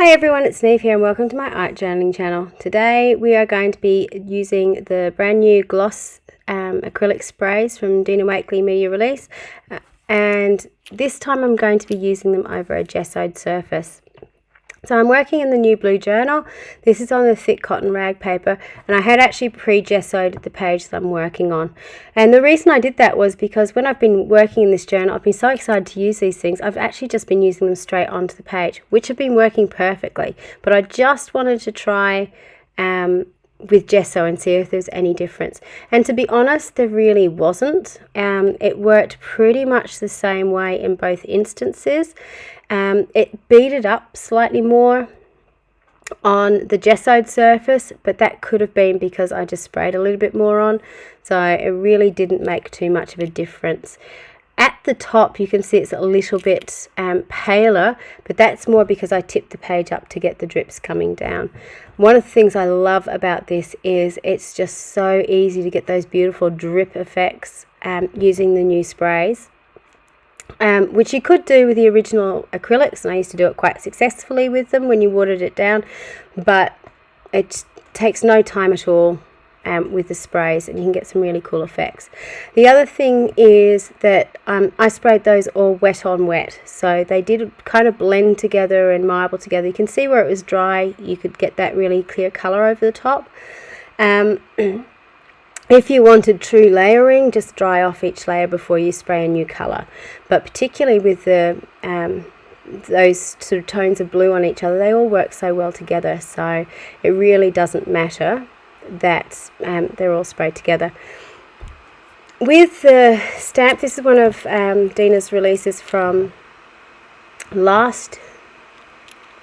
Hi everyone, it's Niamh here and welcome to my art journaling channel. Today we are going to be using the brand new gloss acrylic sprays from Dina Wakley Media Release, and this time I'm going to be using them over a gessoed surface. So I'm working in the new blue journal. This is on the thick cotton rag paper, and I had actually pre-gessoed the page that I'm working on. And the reason I did that was because when I've been working in this journal, I've been so excited to use these things. I've actually just been using them straight onto the page, which have been working perfectly. But I just wanted to try with gesso and see if there's any difference. And to be honest, there really wasn't. It worked pretty much the same way in both instances. It beaded up slightly more on the gessoed surface, but that could have been because I just sprayed a little bit more on, so it really didn't make too much of a difference. At the top you can see it's a little bit paler, but that's more because I tipped the page up to get the drips coming down. One of the things I love about this is it's just so easy to get those beautiful drip effects using the new sprays. Which you could do with the original acrylics, and I used to do it quite successfully with them when you watered it down, but it takes no time at all with the sprays, and you can get some really cool effects. The other thing is that I sprayed those all wet on wet, so they did kind of blend together and marble together. You can see where it was dry, you could get that really clear colour over the top. If you wanted true layering, just dry off each layer before you spray a new colour. But particularly with the those sort of tones of blue on each other, they all work so well together, so it really doesn't matter that they're all sprayed together. With the stamp, this is one of Dina's releases from last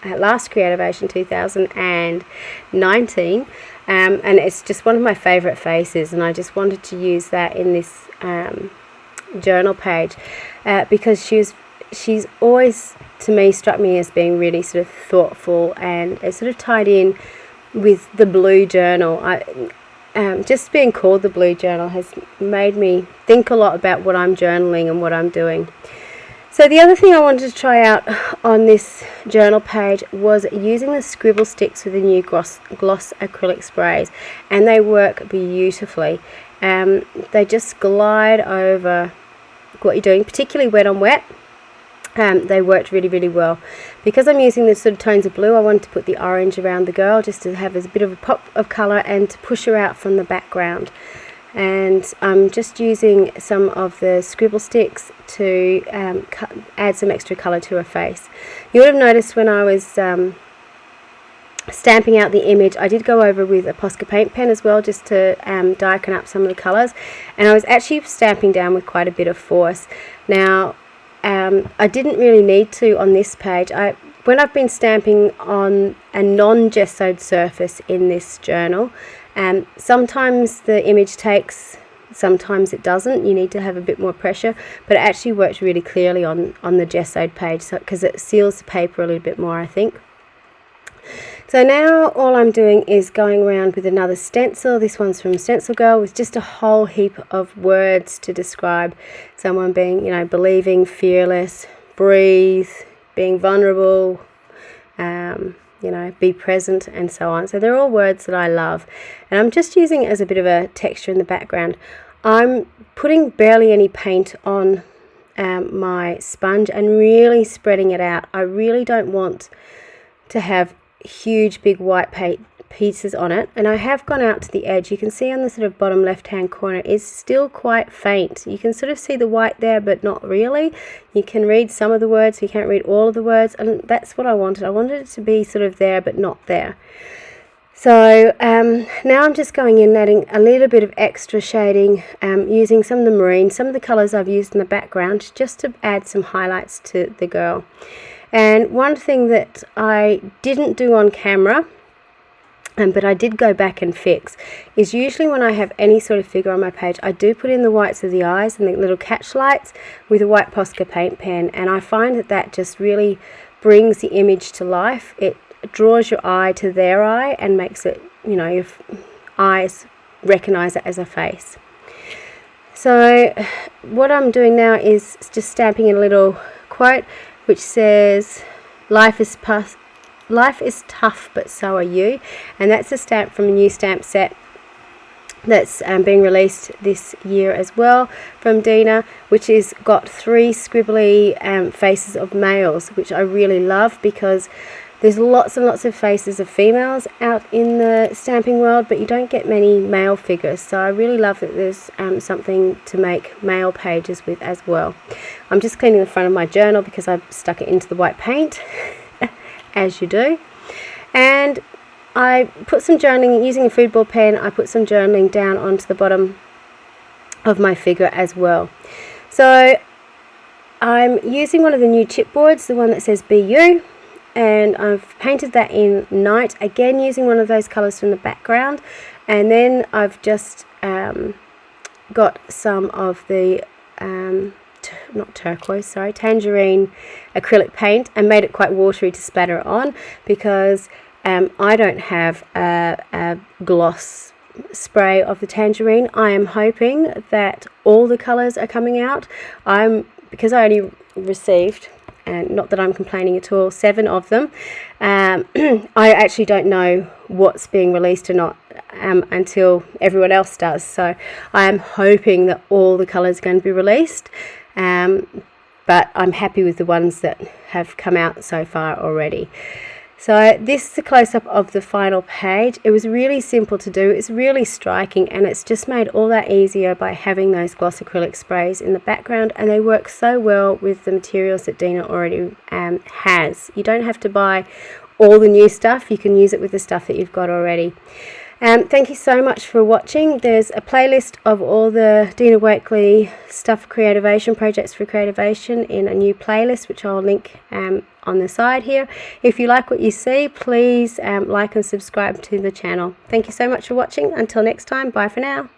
Creativation 2019. And it's just one of my favourite faces, and I just wanted to use that in this journal page because she's always, to me, struck me as being really sort of thoughtful, and it's sort of tied in with the blue journal. Just being called the blue journal has made me think a lot about what I'm journaling and what I'm doing. So the other thing I wanted to try out on this journal page was using the scribble sticks with the new gloss acrylic sprays, and they work beautifully. They just glide over what you're doing, particularly wet on wet. They worked really, really well. Because I'm using the sort of tones of blue, I wanted to put the orange around the girl just to have a bit of a pop of colour and to push her out from the background. And I'm just using some of the scribble sticks to add some extra colour to her face. You would have noticed when I was stamping out the image, I did go over with a Posca paint pen as well, just to darken up some of the colours, and I was actually stamping down with quite a bit of force. Now I didn't really need to on this page. When I've been stamping on a non-gessoed surface in this journal, sometimes the image takes, sometimes it doesn't. You need to have a bit more pressure, but it actually works really clearly on the gessoed page, because it seals the paper a little bit more, I think. So now all I'm doing is going around with another stencil. This one's from Stencil Girl, with just a whole heap of words to describe someone being, you know, believing, fearless, breathe, being vulnerable, you know, be present, and so on. So they're all words that I love, and I'm just using it as a bit of a texture in the background. I'm putting barely any paint on my sponge and really spreading it out. I really don't want to have huge big white paint pieces on it, and I have gone out to the edge. You can see on the sort of bottom left hand corner it's still quite faint. You can sort of see the white there, but not really. You can read some of the words, you can't read all of the words, and that's what I wanted. I wanted it to be sort of there but not there. So now I'm just going in, adding a little bit of extra shading, using some of the marine, some of the colours I've used in the background, just to add some highlights to the girl. And one thing that I didn't do on camera, but I did go back and fix, is usually when I have any sort of figure on my page, I do put in the whites of the eyes and the little catch lights with a white Posca paint pen, and I find that that just really brings the image to life. It draws your eye to their eye and makes it, you know, your eyes recognize it as a face. So what I'm doing now is just stamping in a little quote which says, life is Life is tough, but so are you. And that's a stamp from a new stamp set that's being released this year as well from Dina, which is got 3 scribbly faces of males, which I really love, because there's lots and lots of faces of females out in the stamping world, but you don't get many male figures. So I really love that there's something to make male pages with as well. I'm just cleaning the front of my journal because I've stuck it into the white paint, as you do. And I put some journaling, using a food ball pen, I put some journaling down onto the bottom of my figure as well. So I'm using one of the new chipboards, the one that says Be You, and I've painted that in Night, again using one of those colours from the background. And then I've just got some of the, not turquoise, sorry, tangerine acrylic paint, and made it quite watery to splatter on, because I don't have a gloss spray of the tangerine. I am hoping that all the colours are coming out. Because I only received, and not that I'm complaining at all, 7 of them. I actually don't know what's being released or not until everyone else does. So I am hoping that all the colours are going to be released. But I'm happy with the ones that have come out so far already. So this is a close-up of the final page. It was really simple to do. It's really striking, and it's just made all that easier by having those gloss acrylic sprays in the background, and they work so well with the materials that Dina already has. You don't have to buy all the new stuff. You can use it with the stuff that you've got already. Thank you so much for watching. There's a playlist of all the Dina Wakely stuff Creativation projects for Creativation in a new playlist, which I'll link on the side here. If you like what you see, please like and subscribe to the channel. Thank you so much for watching. Until next time, bye for now.